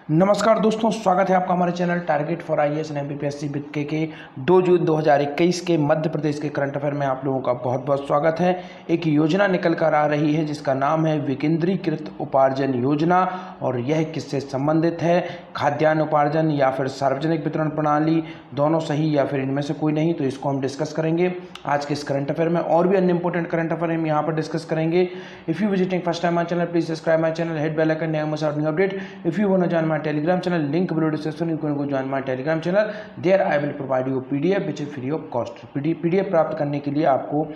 नमस्कार दोस्तों, स्वागत है आपका हमारे channel target for IAS and MPPSC with के 2 जून 2021 के मध्य प्रदेश के करंट अफेयर में आप लोगों का बहुत बहुत स्वागत है। एक योजना निकल कर आ रही है जिसका नाम है विकेंद्रीकृत उपार्जन योजना, और यह किससे संबंधित है? खाद्यान्न उपार्जन या फिर सार्वजनिक वितरण प्रणाली, दोनों सही या फिर इनमें से कोई नहीं? तो इसको हम डिस्कस करेंगे आज के इस करंट अफेयर में। और भी अन्य इंपॉर्टेंट करंट अफेयर हम यहाँ पर डिस्कस करेंगे। If you visiting first time my channel, please subscribe my channel, hit bell icon, new update. If you want to join my Telegram channel, link below description. You can go join my Telegram channel. There I will provide you PDF which is free of cost. PDF प्राप्त करने के लिए आपको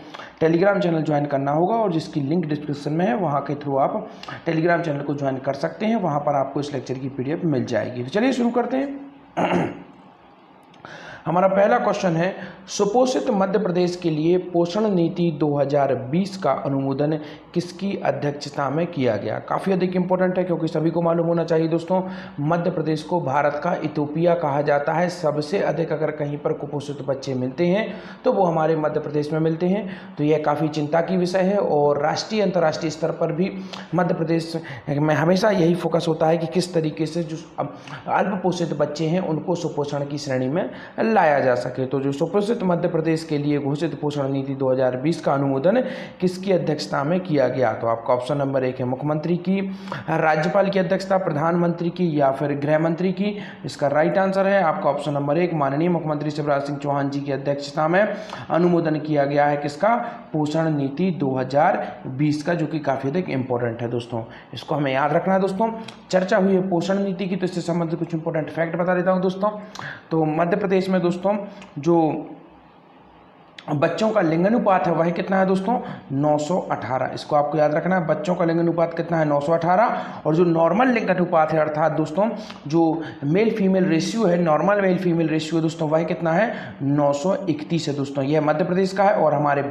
Telegram channel join करना होगा, और जिसकी link description में है वहाँ के थ्रू आप Telegram चैनल को ज्वाइन कर सकते हैं। वहाँ पर आपको इस लेक्चर की PDF मिल जाएगी। तो चलिए शुरू करते हैं। हमारा पहला क्वेश्चन है, सुपोषित मध्य प्रदेश के लिए पोषण नीति 2020 का अनुमोदन किसकी अध्यक्षता में किया गया? काफ़ी अधिक इंपॉर्टेंट है क्योंकि सभी को मालूम होना चाहिए दोस्तों, मध्य प्रदेश को भारत का इथोपिया कहा जाता है। सबसे अधिक अगर कहीं पर कुपोषित बच्चे मिलते हैं तो वो हमारे मध्य प्रदेश में मिलते हैं। तो यह काफ़ी चिंता की विषय है, और राष्ट्रीय अंतर्राष्ट्रीय स्तर पर भी मध्य प्रदेश में हमेशा यही फोकस होता है कि किस तरीके से जो अल्प पोषित बच्चे हैं उनको सुपोषण की श्रेणी में लाया जा सके। तो जो सुपोषित मध्य प्रदेश के लिए घोषित पोषण नीति 2020 का अनुमोदन किसकी अध्यक्षता में किया गया? तो आपका ऑप्शन नंबर 1 है मुख्यमंत्री की, राज्यपाल की अध्यक्षता, प्रधानमंत्री की या फिर गृह मंत्री की। इसका राइट आंसर है आपका ऑप्शन नंबर 1, माननीय मुख्यमंत्री शिवराज सिंह चौहान जी की अध्यक्षता में अनुमोदन किया गया है। किसका? पोषण नीति 2020 का, जो कि काफ़ी अधिक इंपॉर्टेंट है दोस्तों। इसको हमें याद रखना है दोस्तों। चर्चा हुई है पोषण नीति की, तो इससे संबंधित कुछ इंपॉर्टेंट फैक्ट बता देता हूँ दोस्तों। तो मध्य प्रदेश में दोस्तों जो बच्चों का लिंगानुपात है वह कितना है दोस्तों? 918। इसको आपको याद रखना है, बच्चों का लिंगानुपात कितना है? 918। और जो नॉर्मल लिंगानुपात है, अर्थात दोस्तों जो मेल फीमेल रेशियो है, नॉर्मल मेल फीमेल रेशियो है दोस्तों, वह कितना है? 931 है दोस्तों। यह मध्य प्रदेश का है। और हमारे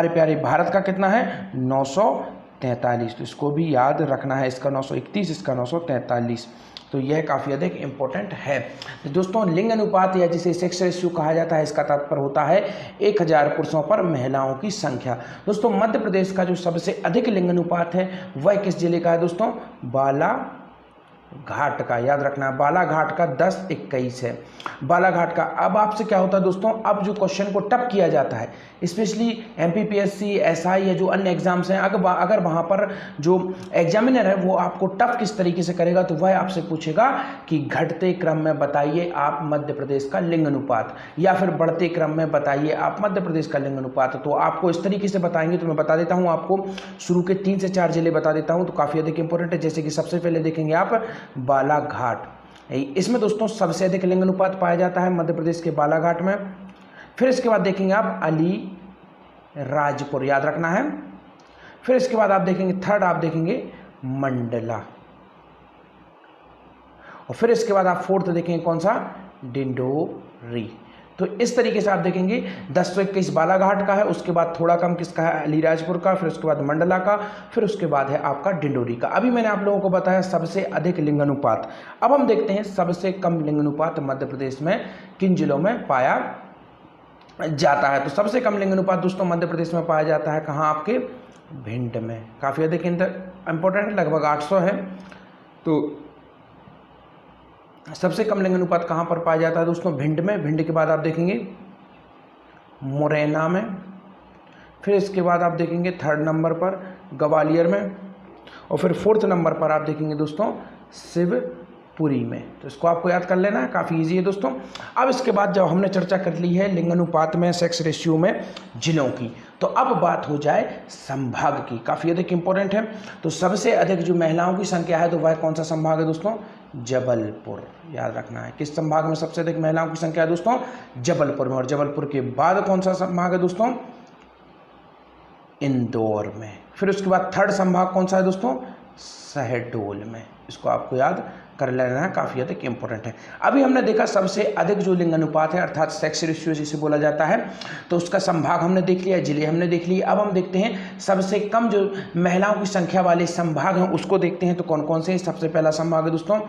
प्यारे भारत का कितना है? 943। तो इसको भी याद रखना है, इसका 931, इसका 943। तो यह काफ़ी अधिक इंपॉर्टेंट है दोस्तों। लिंग अनुपात या जिसे सेक्स रेशियो कहा जाता है, इसका तात्पर्य होता है 1000 पुरुषों पर महिलाओं की संख्या। दोस्तों मध्य प्रदेश का जो सबसे अधिक लिंग अनुपात है वह किस जिले का है दोस्तों? बालाघाट का। याद रखना, बालाघाट का 10-21 है बालाघाट का। अब आपसे क्या होता है दोस्तों, अब जो क्वेश्चन को टफ किया जाता है, स्पेशली एमपीपीएससी, एसआई या जो अन्य एग्जाम्स हैं, अगर वहाँ पर जो एग्जामिनर है वो आपको टफ किस तरीके से करेगा, तो वह आपसे पूछेगा कि घटते क्रम में बताइए आप मध्य प्रदेश का लिंग अनुपात, या फिर बढ़ते क्रम में बताइए आप मध्य प्रदेश का लिंग अनुपात। तो आपको इस तरीके से बताएंगे। तो मैं बता देता हूँ आपको, शुरू के 3 से 4 जिले बता देता हूँ, तो काफ़ी अधिक इंपॉर्टेंट है। जैसे कि सबसे पहले देखेंगे आप बालाघाट। इसमें दोस्तों सबसे अधिक लिंग अनुपात पाया जाता है मध्य प्रदेश के बालाघाट में। फिर इसके बाद देखेंगे आप अलीराजपुर, याद रखना है। फिर इसके बाद आप देखेंगे थर्ड, आप देखेंगे मंडला। और फिर इसके बाद आप फोर्थ देखेंगे कौन सा? डिंडोरी। तो इस तरीके से आप देखेंगे 10-21 बालाघाट का है, उसके बाद थोड़ा कम किसका है? अलीराजपुर का, फिर उसके बाद मंडला का, फिर उसके बाद है आपका डिंडोरी का। अभी मैंने आप लोगों को बताया सबसे अधिक लिंगानुपात। अब हम देखते हैं सबसे कम लिंगानुपात मध्य प्रदेश में किन जिलों में पाया जाता है। तो सबसे कम लिंगानुपात दोस्तों मध्य प्रदेश में पाया जाता है कहाँ? आपके भिंड में। काफ़ी अधिक इंपॉर्टेंट है, लगभग 800 है। तो सबसे कम लिंगानुपात कहाँ पर पाया जाता है दोस्तों? भिंड में। भिंड के बाद आप देखेंगे मुरैना में। फिर इसके बाद आप देखेंगे थर्ड नंबर पर ग्वालियर में। और फिर फोर्थ नंबर पर आप देखेंगे दोस्तों शिवपुरी में। तो इसको आपको याद कर लेना है, काफ़ी इजी है दोस्तों। अब इसके बाद जब हमने चर्चा कर ली है लिंगानुपात में, सेक्स रेशियो में जिलों की, तो अब बात हो जाए संभाग की। काफ़ी अधिक इंपॉर्टेंट है। तो सबसे अधिक जो महिलाओं की संख्या है तो वह कौन सा संभाग है दोस्तों? जबलपुर। याद रखना है, किस संभाग में सबसे अधिक महिलाओं की संख्या है दोस्तों? जबलपुर में। और जबलपुर के बाद कौन सा संभाग है दोस्तों? इंदौर में। फिर उसके बाद थर्ड संभाग कौन सा है दोस्तों? शहडोल में। इसको आपको याद कर लेना है, काफ़ी अधिक इंपॉर्टेंट है। अभी हमने देखा सबसे अधिक जो लिंगानुपात है, अर्थात सेक्स रेशियो जिसे बोला जाता है, तो उसका संभाग हमने देख लिया, जिले हमने देख लिए। अब हम देखते हैं सबसे कम जो महिलाओं की संख्या वाले संभाग हैं उसको देखते हैं। तो कौन कौन से? सबसे पहला संभाग है दोस्तों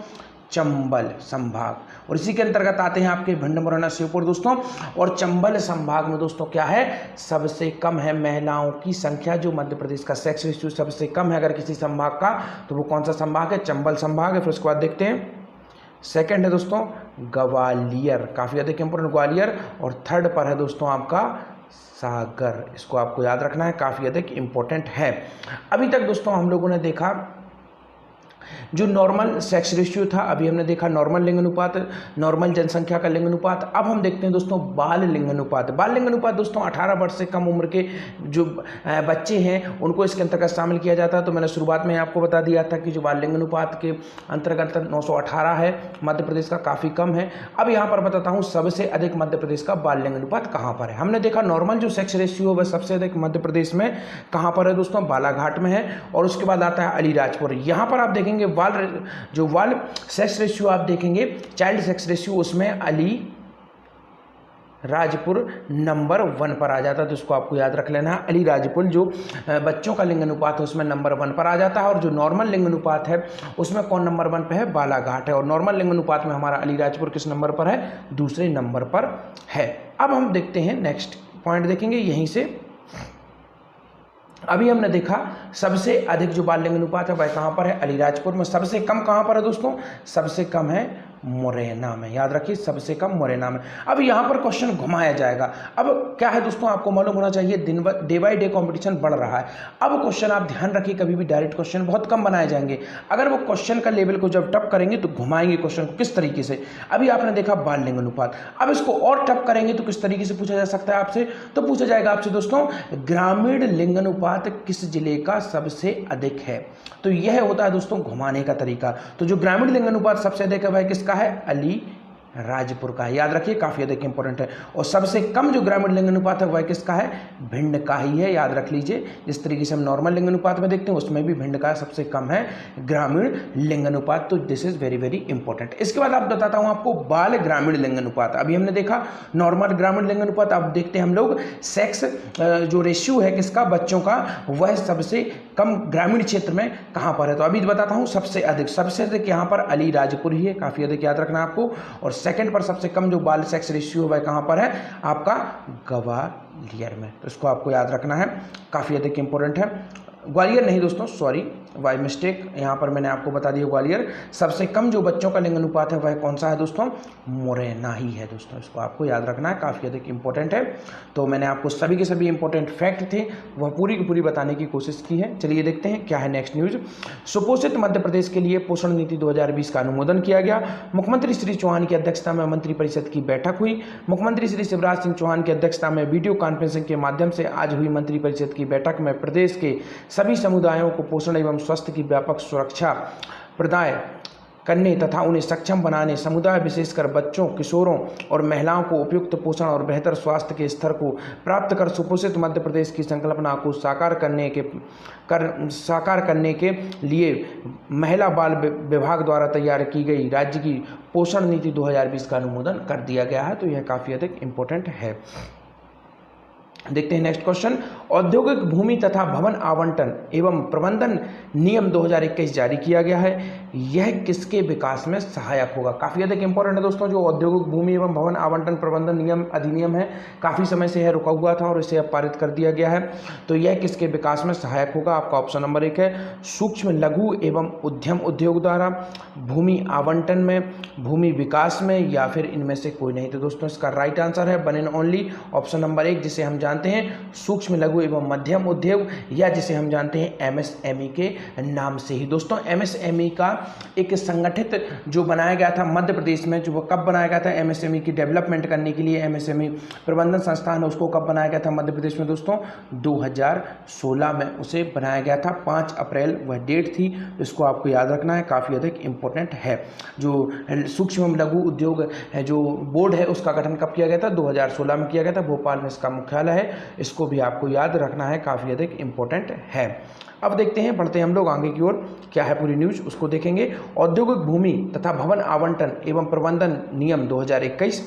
चंबल संभाग। और इसी के अंतर्गत आते हैं आपके भिंड, मुरैना, श्योपुर दोस्तों। और चंबल संभाग में दोस्तों क्या है, सबसे कम है महिलाओं की संख्या, जो मध्य प्रदेश का सेक्स रेशियो सबसे कम है अगर किसी संभाग का, तो वो कौन सा संभाग है, चंबल संभाग है। फिर उसके बाद देखते हैं सेकंड है दोस्तों ग्वालियर, काफ़ी अधिक इंपॉर्टेंट ग्वालियर। और थर्ड पर है दोस्तों आपका सागर, इसको आपको याद रखना है, काफ़ी अधिक इंपॉर्टेंट है। अभी तक दोस्तों हम लोगों ने देखा जो नॉर्मल सेक्स रेशियो था, अभी हमने देखा नॉर्मल लिंग अनुपात, नॉर्मल जनसंख्या का लिंग अनुपात। अब हम देखते हैं दोस्तों बाल लिंग अनुपात। बाल लिंग अनुपात दोस्तों 18 वर्ष से कम उम्र के जो बच्चे हैं उनको इसके अंतर्गत शामिल किया जाता है। तो मैंने शुरुआत में आपको बता दिया था कि जो बाल लिंग अनुपात के अंतर्गत 918 है, मध्य प्रदेश का काफ़ी कम है। अब यहाँ पर बताता हूँ सबसे अधिक मध्य प्रदेश का बाल लिंग अनुपात कहाँ पर है। हमने देखा नॉर्मल जो सेक्स रेशियो है वह सबसे अधिक मध्य प्रदेश में कहाँ पर है दोस्तों, बालाघाट में है। और उसके बाद आता है अलीराजपुर। यहाँ पर आप देखेंगे वाल सेक्स रेशियो आप देखेंगे, चाइल्ड सेक्स रेशियो, उसमें अलीराजपुर नंबर 1 पर आ जाता है। तो इसको आपको याद रख लेना है, अलीराजपुर जो बच्चों का लिंग अनुपात है उसमें नंबर 1 पर आ जाता है। और जो नॉर्मल लिंग अनुपात है उसमें कौन नंबर 1 पे है, बालाघाट है। और नॉर्मल लिंग अनुपात में हमारा अलीराजपुर किस नंबर पर है, दूसरे नंबर पर है। अब हम देखते हैं नेक्स्ट पॉइंट, देखेंगे यहीं से। अभी हमने देखा सबसे अधिक जो बाल लिंग अनुपात है वह कहाँ पर है, अलीराजपुर में। सबसे कम कहाँ पर है दोस्तों, सबसे कम है मुरैना में, याद रखिए सबसे कम मुरैना में। अब यहाँ पर क्वेश्चन घुमाया जाएगा। अब क्या है दोस्तों, आपको मालूम होना चाहिए डे बाय डे कंपटीशन बढ़ रहा है। अब क्वेश्चन आप ध्यान रखिए, कभी भी डायरेक्ट क्वेश्चन बहुत कम बनाए जाएंगे। अगर वो क्वेश्चन का लेवल को जब टप करेंगे तो घुमाएंगे क्वेश्चन को किस तरीके से। अभी आपने देखा बाल लिंग अनुपात, अब इसको और टप करेंगे तो किस तरीके से पूछा जा सकता है आपसे, तो पूछा जाएगा आपसे दोस्तों ग्रामीण लिंग अनुपात किस जिले का सबसे अधिक है। तो यह होता है दोस्तों घुमाने का तरीका। तो जो ग्रामीण लिंग अनुपात सबसे अधिक है वह किसका है, अलीराजपुर का है, याद रखिए काफी अधिक इंपॉर्टेंट है। और सबसे कम जो ग्रामीण लिंग अनुपात है वह किसका है, भिंड का ही है, याद रख लीजिए। जिस तरीके से हम नॉर्मल लिंग अनुपात में देखते हैं उसमें भी भिंड का सबसे कम है ग्रामीण लिंग अनुपात। तो this is very very important. इसके बाद आप बताता हूं आपको बाल ग्रामीण लिंग अनुपात। अभी हमने देखा नॉर्मल ग्रामीण लिंग अनुपात, अब देखते हैं हम लोग सेक्स जो रेशियो है किसका, बच्चों का, वह सबसे कम ग्रामीण क्षेत्र में कहां पर है। तो अभी बताता हूं सबसे अधिक यहां पर अलीराजपुर ही है, काफी अधिक याद रखना आपको। और सेकंड पर सबसे कम जो बाल सेक्स रेशियो है वह कहां पर है, आपका ग्वालियर में। तो इसको आपको याद रखना है, काफी अधिक इंपॉर्टेंट है। ग्वालियर नहीं दोस्तों, सॉरी बाय मिस्टेक, यहाँ पर मैंने आपको बता दिया ग्वालियर। सबसे कम जो बच्चों का लिंग अनुपात है वह कौन सा है दोस्तों, मुरैना ही है दोस्तों। इसको आपको याद रखना है, काफ़ी अधिक इंपॉर्टेंट है। तो मैंने आपको सभी के सभी इंपॉर्टेंट फैक्ट थे वह पूरी की पूरी बताने की कोशिश की है। चलिए देखते हैं क्या है नेक्स्ट न्यूज। सुपोषित मध्य प्रदेश के लिए पोषण नीति 2020 का अनुमोदन किया गया। मुख्यमंत्री श्री चौहान की अध्यक्षता में मंत्रिपरिषद की बैठक हुई। मुख्यमंत्री श्री शिवराज सिंह चौहान की अध्यक्षता में वीडियो कॉन्फ्रेंसिंग के माध्यम से आज हुई मंत्रिपरिषद की बैठक में प्रदेश के सभी समुदायों को पोषण एवं स्वास्थ्य की व्यापक सुरक्षा प्रदान करने तथा उन्हें सक्षम बनाने, समुदाय विशेषकर बच्चों, किशोरों और महिलाओं को उपयुक्त पोषण और बेहतर स्वास्थ्य के स्तर को प्राप्त कर सुपोषित मध्य प्रदेश की संकल्पना को साकार करने के लिए महिला बाल विभाग द्वारा तैयार की गई राज्य की पोषण नीति 2020 का अनुमोदन कर दिया गया है। तो यह काफ़ी अधिक इम्पोर्टेंट है। देखते हैं नेक्स्ट क्वेश्चन। औद्योगिक भूमि तथा भवन आवंटन एवं प्रबंधन नियम 2021 जारी किया गया है। यह किसके विकास में सहायक होगा। काफ़ी अधिक इंपॉर्टेंट है दोस्तों। जो औद्योगिक भूमि एवं भवन आवंटन प्रबंधन नियम अधिनियम है, काफ़ी समय से यह रुका हुआ था और इसे अब पारित कर दिया गया है। तो यह किसके विकास में सहायक होगा, आपका ऑप्शन नंबर 1 है सूक्ष्म लघु एवं उद्यम उद्योग द्वारा, भूमि आवंटन में, भूमि विकास में, या फिर इनमें से कोई नहीं। तो दोस्तों इसका राइट आंसर है one and only option number 1, जिसे हम जानते हैं सूक्ष्म लघु एवं मध्यम उद्योग, या जिसे हम जानते हैं एमएसएमई के नाम से ही। दोस्तों एमएसएमई का एक संगठित जो बनाया गया था मध्य प्रदेश में, जो वो कब बनाया गया था, एमएसएमई की डेवलपमेंट करने के लिए एमएसएमई प्रबंधन संस्थान है, उसको कब बनाया गया था मध्य प्रदेश में दोस्तों, 2016 में उसे बनाया गया था। 5 अप्रैल वह डेट थी। इसको आपको याद रखना है, काफ़ी अधिक इंपॉर्टेंट है। जो सूक्ष्म लघु उद्योग है जो बोर्ड है उसका गठन कब किया गया था, 2016 में किया गया था। भोपाल में इसका मुख्यालय है, इसको भी आपको याद रखना है, काफ़ी अधिक इंपॉर्टेंट है। अब देखते हैं, बढ़ते हैं हम लोग आगे की ओर, क्या है पूरी न्यूज उसको देखेंगे। औद्योगिक भूमि तथा भवन आवंटन एवं प्रबंधन नियम 2021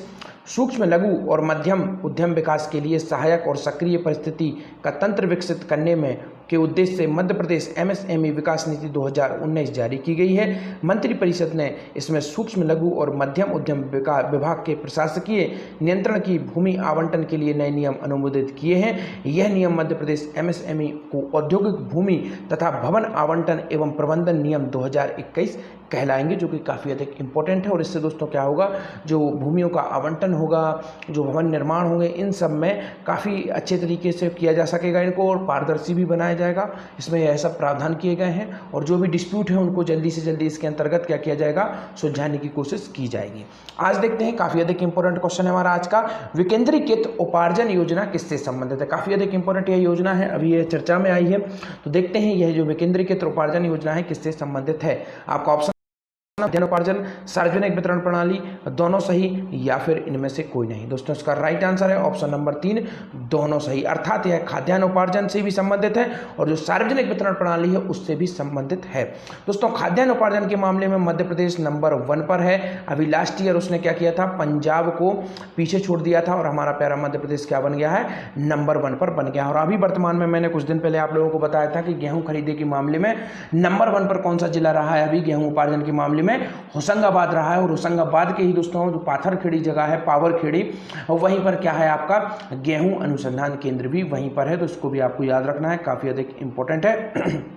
सूक्ष्म लघु और मध्यम उद्यम विकास के लिए सहायक और सक्रिय परिस्थिति का तंत्र विकसित करने में के उद्देश्य से मध्य प्रदेश एमएसएमई विकास नीति 2019 जारी की गई है। मंत्रिपरिषद ने इसमें सूक्ष्म लघु और मध्यम उद्यम विभाग के प्रशासकीय नियंत्रण की भूमि आवंटन के लिए नए नियम अनुमोदित किए हैं। यह नियम मध्य प्रदेश एमएसएमई को औद्योगिक भूमि तथा भवन आवंटन एवं प्रबंधन नियम 2021 कहलाएंगे, जो कि काफ़ी अधिक इंपॉर्टेंट है। और इससे दोस्तों क्या होगा, जो भूमियों का आवंटन होगा, जो भवन निर्माण होंगे, इन सब में काफ़ी अच्छे तरीके से किया जा सकेगा इनको, और पारदर्शी भी बनाया जाएगा। इसमें यह सब प्रावधान किए गए हैं और जो भी डिस्प्यूट है उनको जल्दी से जल्दी इसके अंतर्गत क्या किया जाएगा, सुलझाने की कोशिश की जाएगी। आज देखते हैं, काफ़ी अधिक इंपॉर्टेंट क्वेश्चन है हमारा आज का, विकेंद्रीकृत उपार्जन योजना किससे संबंधित है। काफ़ी अधिक इंपॉर्टेंट यह योजना है, अभी यह चर्चा में आई है। तो देखते हैं यह जो विकेंद्रीकृत उपार्जन योजना है किससे संबंधित है। आपका ऑप्शन खाद्यान्न उपार्जन, सार्वजनिक वितरण प्रणाली, दोनों सही या फिर इनमें से कोई नहीं। दोस्तों इसका राइट आंसर है ऑप्शन नंबर 3, दोनों सही। अर्थात यह खाद्यान्न उपार्जन से भी संबंधित है और जो सार्वजनिक वितरण प्रणाली है उससे भी संबंधित है। दोस्तों खाद्यान्न उपार्जन के मामले में मध्य प्रदेश नंबर 1 पर है। अभी लास्ट ईयर उसने क्या किया था, पंजाब को पीछे छोड़ दिया था और हमारा प्यारा मध्य प्रदेश क्या बन गया है, नंबर 1 पर बन गया। और अभी वर्तमान में मैंने कुछ दिन पहले आप लोगों को बताया था कि गेहूं खरीदे के मामले में नंबर 1 पर कौन सा जिला रहा है, अभी गेहूं उपार्जन के मामले में होशंगाबाद रहा है। और होशंगाबाद के ही दोस्तों जो पाथरखेड़ी जगह है, पावरखेड़ी, और वहीं पर क्या है आपका गेहूं अनुसंधान केंद्र भी वहीं पर है। तो इसको भी आपको याद रखना है, काफी अधिक इंपॉर्टेंट है।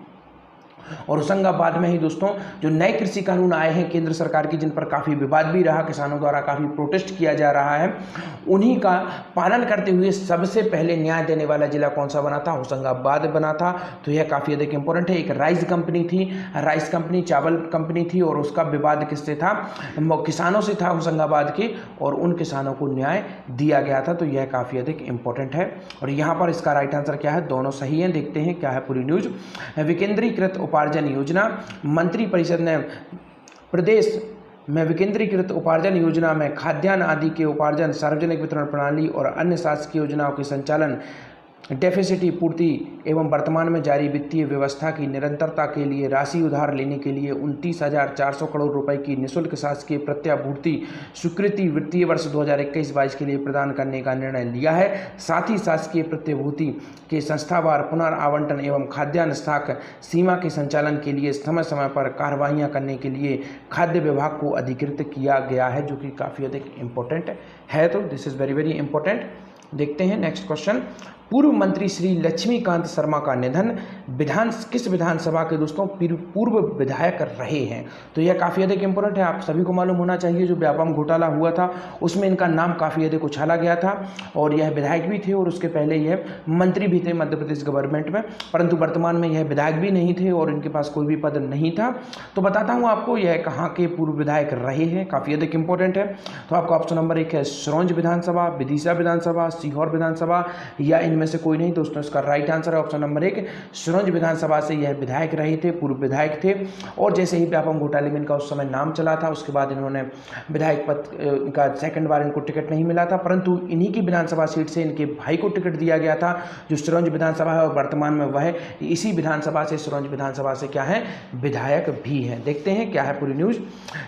और होशंगाबाद में ही दोस्तों जो नए कृषि कानून आए हैं केंद्र सरकार की, जिन पर काफ़ी विवाद भी रहा, किसानों द्वारा काफ़ी प्रोटेस्ट किया जा रहा है, उन्हीं का पालन करते हुए सबसे पहले न्याय देने वाला जिला कौन सा बना था, होशंगाबाद बना था। तो यह काफ़ी अधिक इंपॉर्टेंट है। एक राइस कंपनी थी, राइस कंपनी चावल कंपनी थी, और उसका विवाद किससे था, किसानों से था होशंगाबाद के, और उन किसानों को न्याय दिया गया था। तो यह काफ़ी अधिक इंपॉर्टेंट है। और यहाँ पर इसका राइट आंसर क्या है, दोनों सही है। देखते हैं क्या है पूरी न्यूज। विकेंद्रीकृत उपार्जन योजना, मंत्रिपरिषद ने प्रदेश में विकेंद्रीकृत उपार्जन योजना में खाद्यान्न आदि के उपार्जन, सार्वजनिक वितरण प्रणाली और अन्य शासकीय योजनाओं के संचालन, डेफिसिट पूर्ति एवं वर्तमान में जारी वित्तीय व्यवस्था की निरंतरता के लिए राशि उधार लेने के लिए 29,400 करोड़ रुपए की निःशुल्क शासकीय प्रत्याभूति स्वीकृति वित्तीय वर्ष 2021-22 के लिए प्रदान करने का निर्णय लिया है। साथ ही शासकीय प्रत्याभूति के संस्थावार पुनर्आवंटन एवं खाद्यान्न स्टॉक सीमा के संचालन के लिए समय समय पर कार्रवाइयाँ करने के लिए खाद्य विभाग को अधिकृत किया गया है, जो कि काफ़ी अधिक इम्पोर्टेंट है। तो this is very very important. देखते हैं नेक्स्ट क्वेश्चन। पूर्व मंत्री श्री लक्ष्मीकांत शर्मा का निधन, किस विधानसभा के दोस्तों पूर्व विधायक रहे हैं। तो यह काफ़ी अधिक इंपॉर्टेंट है, आप सभी को मालूम होना चाहिए। जो व्यापम घोटाला हुआ था उसमें इनका नाम काफ़ी अधिक उछाला गया था, और यह विधायक भी थे और उसके पहले यह मंत्री भी थे मध्य प्रदेश गवर्नमेंट में, परंतु वर्तमान में यह विधायक भी नहीं थे और इनके पास कोई भी पद नहीं था। तो बताता हूँ आपको यह कहाँ के पूर्व विधायक रहे हैं, काफ़ी अधिक इंपॉर्टेंट है। तो आपका ऑप्शन नंबर 1 है सिरोंज विधानसभा, विदिशा विधानसभा, सीहोर विधानसभा, या इनमें से कोई नहीं। दोस्तों इसका राइट आंसर है ऑप्शन नंबर 1, सिरोंज विधानसभा से यह विधायक रहे थे, पूर्व विधायक थे। और जैसे ही व्यापम घोटाले में इनका उस समय नाम चला था, उसके बाद इन्होंने विधायक पद का सेकंड बार इनको टिकट नहीं मिला था, परंतु इन्हीं की विधानसभा सीट से इनके भाई को टिकट दिया गया था, जो सिरोंज विधानसभा है, और वर्तमान में वह इसी विधानसभा से, सिरोंज विधानसभा से क्या है, विधायक भी है। देखते हैं क्या है पूरी न्यूज।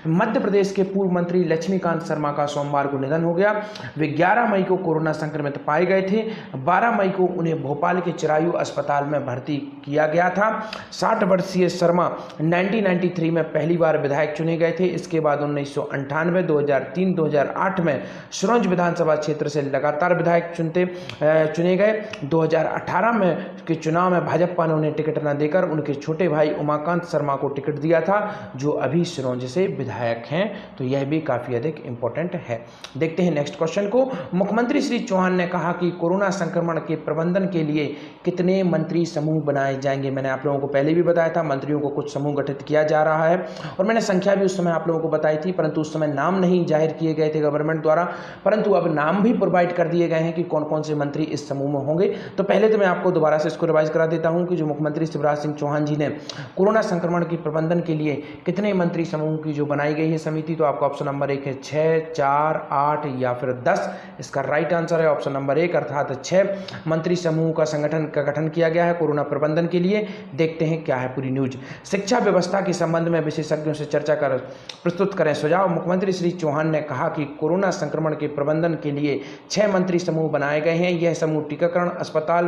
मध्य प्रदेश के पूर्व मंत्री लक्ष्मीकांत शर्मा का सोमवार को निधन हो गया। वे 11 मई को कोरोना संक्रमित पाए गए थे। 12 मई को उन्हें भोपाल के चिरायु अस्पताल में भर्ती किया गया था। 60 वर्षीय शर्मा 1993 में पहली बार विधायक चुने गए थे। इसके बाद 1998, 2003, 2008 में सिरोंज विधानसभा क्षेत्र से लगातार विधायक चुने गए। 2018 में के चुनाव में भाजपा ने उन्हें टिकट न देकर उनके छोटे भाई उमाकांत शर्मा को टिकट दिया था, जो अभी सिरोंज से विधायक हैं। तो यह भी काफी अधिक इंपॉर्टेंट है। देखते हैं नेक्स्ट क्वेश्चन को। मुख्यमंत्री श्री चौहान ने कहा कि कोरोना संक्रमण के प्रबंधन के लिए कितने मंत्री समूह बनाए जाएंगे। मैंने आप लोगों को पहले भी बताया था, मंत्रियों को कुछ समूह गठित किया जा रहा है, और मैंने संख्या भी उस समय आप लोगों को बताई थी, परंतु उस समय नाम नहीं जाहिर किए गए थे गवर्नमेंट द्वारा, परंतु अब नाम भी प्रोवाइड कर दिए गए हैं कि कौन कौन से मंत्री इस समूह में होंगे। तो पहले तो मैं आपको दोबारा से इसको रिवाइज करा देता हूं कि जो मुख्यमंत्री शिवराज सिंह चौहान जी ने कोरोना संक्रमण के प्रबंधन के लिए कितने मंत्री समूह की जो बनाई गई है समिति, तो आपका ऑप्शन नंबर 1 है 6, 4, 8 या फिर 10। इसका राइट आंसर है ऑप्शन नंबर 1, अर्थात 6 मंत्री समूह का गठन किया गया है कोरोना प्रबंधन के लिए। देखते हैं क्या है पूरी न्यूज। शिक्षा व्यवस्था के संबंध में विशेषज्ञों से चर्चा कर प्रस्तुत करें सुझाव। मुख्यमंत्री श्री चौहान ने कहा कि कोरोना संक्रमण के प्रबंधन के लिए 6 मंत्री समूह बनाए गए हैं। यह समूह टीकाकरण, अस्पताल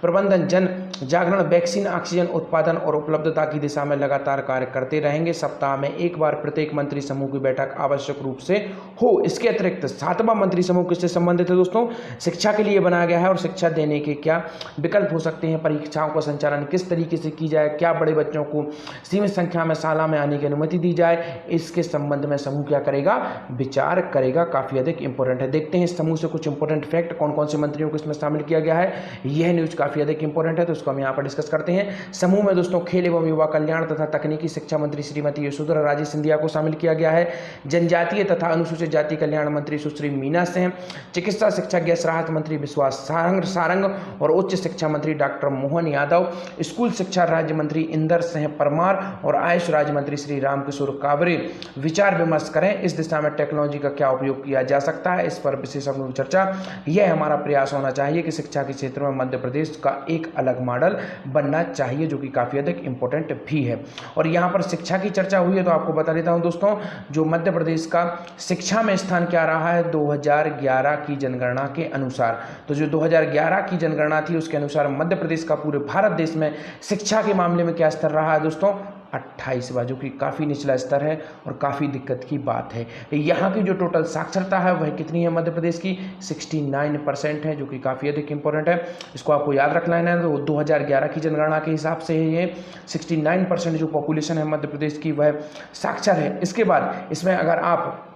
प्रबंधन, जन जागरण वैक्सीन, ऑक्सीजन उत्पादन और उपलब्धता की दिशा में लगातार कार्य करते रहेंगे। सप्ताह में एक बार प्रत्येक मंत्री समूह की बैठक आवश्यक रूप से हो। इसके अतिरिक्त 7वां मंत्री समूह किससे संबंधित है दोस्तों? शिक्षा के लिए बनाया गया है और शिक्षा देने के क्या विकल्प हो सकते हैं, परीक्षाओं का संचालन किस तरीके से की जाए, क्या बड़े बच्चों को सीमित संख्या में शाला में आने की अनुमति दी जाए, इसके संबंध में समूह क्या करेगा? विचार करेगा। काफी अधिक इंपॉर्टेंट है। देखते हैं इस समूह से कुछ इंपॉर्टेंट फैक्ट, कौन कौन से मंत्रियों को इसमें शामिल किया गया है। यह न्यूज काफी अधिक इंपॉर्टेंट है, तो इसको हम यहाँ पर डिस्कस करते हैं। समूह में दोस्तों खेल एवं युवा कल्याण तथा तकनीकी शिक्षा मंत्री श्रीमती यशोधरा राजे सिंधिया को शामिल किया गया है। जनजातीय तथा अनुसूचित जाति कल्याण मंत्री सुश्री मीना सिंह, चिकित्सा शिक्षा गैस राहत मंत्री विश्वास सारंग और उच्च शिक्षा मंत्री डॉक्टर मोहन यादव, स्कूल शिक्षा राज्य मंत्री इंदर सिंह परमार और आयुष राज्य मंत्री श्री रामकिशोर कावरे विचार विमर्श करें। इस दिशा में टेक्नोलॉजी का क्या उपयोग किया जा सकता है, इस पर विशेषज्ञों की चर्चा। यह हमारा प्रयास होना चाहिए कि शिक्षा के क्षेत्र में मध्य प्रदेश का एक अलग मॉडल बनना चाहिए, जो कि काफी अधिक इंपॉर्टेंट भी है। और यहाँ पर शिक्षा की चर्चा हुई है तो आपको बता देता हूँ दोस्तों, जो मध्य प्रदेश का शिक्षा में स्थान क्या रहा है 2011 की जनगणना के अनुसार। तो जो 2011 की जनगणना थी उसके अनुसार मध्य प्रदेश का पूरे भारत देश में शिक्षा के मामले में क्या स्तर रहा है दोस्तों? 28वां, जो कि काफ़ी निचला स्तर है और काफ़ी दिक्कत की बात है। यहाँ की जो टोटल साक्षरता है वह कितनी है मध्य प्रदेश की? 69% है, जो कि काफ़ी अधिक इंपॉर्टेंट है। इसको आपको याद रखना है ना। तो 2011 की जनगणना के हिसाब से ये 69% जो पॉपुलेशन है मध्य प्रदेश की वह साक्षर है। इसके बाद इसमें अगर आप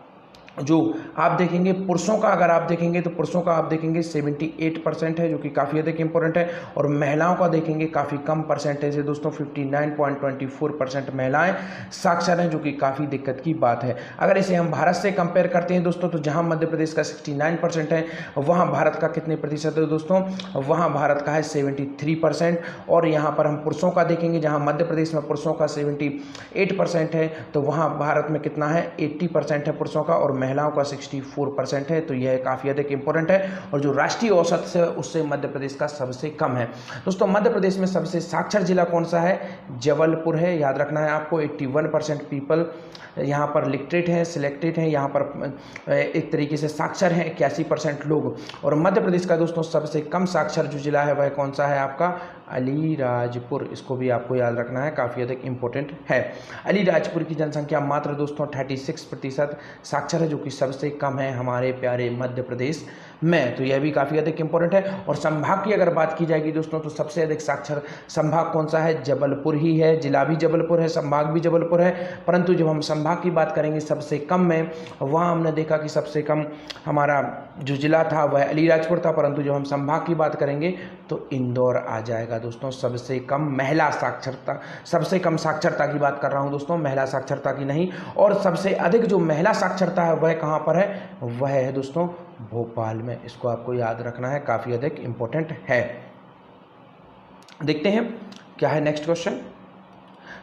देखेंगे पुरुषों का, अगर आप देखेंगे तो पुरुषों का आप देखेंगे 78% है, जो कि काफ़ी अधिक इंपॉर्टेंट है। और महिलाओं का देखेंगे काफ़ी कम परसेंटेज है दोस्तों, 59.24% महिलाएं साक्षर हैं, जो कि काफ़ी दिक्कत की बात है। अगर इसे हम भारत से कंपेयर करते हैं दोस्तों, तो जहां मध्य प्रदेश का 69% है वहां भारत का कितने प्रतिशत है दोस्तों? वहां भारत का है 73%। और यहाँ पर हम पुरुषों का देखेंगे, जहाँ मध्य प्रदेश में पुरुषों का 78% है तो वहाँ भारत में कितना है? 80% है पुरुषों का और महिलाओं का 64% है। तो यह काफ़ी अधिक इंपॉर्टेंट है। और जो राष्ट्रीय औसत से उससे मध्य प्रदेश का सबसे कम है दोस्तों। मध्य प्रदेश में सबसे साक्षर जिला कौन सा है? जबलपुर है, याद रखना है आपको। 81% पीपल यहाँ पर लिटरेट हैं, सिलेक्टेड हैं, यहाँ पर एक तरीके से साक्षर हैं 81% लोग। और मध्य प्रदेश का दोस्तों सबसे कम साक्षर जो जिला है वह कौन सा है आपका? अलीराजपुर। इसको भी आपको याद रखना है, काफ़ी अधिक इंपॉर्टेंट है। अलीराजपुर की जनसंख्या मात्र दोस्तों 36% साक्षर है, जो कि सबसे कम है हमारे प्यारे मध्य प्रदेश में। तो यह भी काफ़ी अधिक इंपॉर्टेंट है। और संभाग की अगर बात की जाएगी दोस्तों, तो सबसे अधिक साक्षर संभाग कौन सा है? जबलपुर ही है। जिला भी जबलपुर है, संभाग भी जबलपुर है। परंतु जब हम संभाग की बात करेंगे सबसे कम में, वहाँ हमने देखा कि सबसे कम हमारा जो जिला था वह अलीराजपुर था। परंतु जब हम संभाग की बात करेंगे तो इंदौर आ जाएगा दोस्तों। सबसे कम महिला साक्षरता, सबसे कम साक्षरता की बात कर रहा हूँ दोस्तों, महिला साक्षरता की नहीं। और सबसे अधिक जो महिला साक्षरता है वह कहाँ पर है? वह है दोस्तों भोपाल में। इसको आपको याद रखना है, काफ़ी अधिक इंपॉर्टेंट है। देखते हैं क्या है नेक्स्ट क्वेश्चन।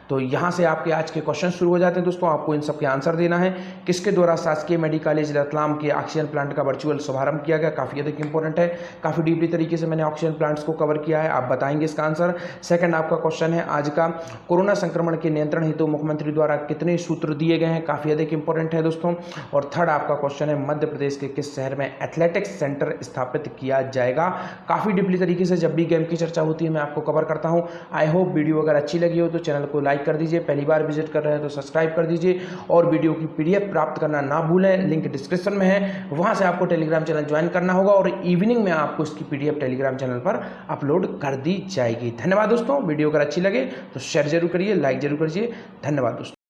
तो यहाँ से आपके आज के क्वेश्चन शुरू हो जाते हैं दोस्तों। आपको इन सब के आंसर देना है। किसके द्वारा शासकीय मेडिकल कॉलेज रतलाम के ऑक्सीजन प्लांट का वर्चुअल शुभारंभ किया गया? काफ़ी अधिक इंपॉर्टेंट है। काफ़ी डीपली तरीके से मैंने ऑक्सीजन प्लांट्स को कवर किया है, आप बताएंगे इसका आंसर। सेकंड आपका क्वेश्चन है आज का, कोरोना संक्रमण के नियंत्रण हेतु मुख्यमंत्री द्वारा कितने सूत्र दिए गए हैं? काफ़ी अधिक इंपॉर्टेंट है दोस्तों। और थर्ड आपका क्वेश्चन है, मध्य प्रदेश के किस शहर में एथलेटिक्स सेंटर स्थापित किया जाएगा? काफ़ी डीपली तरीके से जब भी गेम की चर्चा होती है मैं आपको कवर करता हूँ। आई होप वीडियो अगर अच्छी लगी हो तो चैनल को लाइक कर दीजिए, पहली बार विजिट कर रहे हैं तो सब्सक्राइब कर दीजिए और वीडियो की पीडीएफ प्राप्त करना ना भूलें, लिंक डिस्क्रिप्शन में है, वहां से आपको टेलीग्राम चैनल ज्वाइन करना होगा और इवनिंग में आपको इसकी पीडीएफ टेलीग्राम चैनल पर अपलोड कर दी जाएगी। धन्यवाद दोस्तों। वीडियो अगर अच्छी लगे तो शेयर जरूर करिए, लाइक जरूर करिए। धन्यवाद दोस्तों।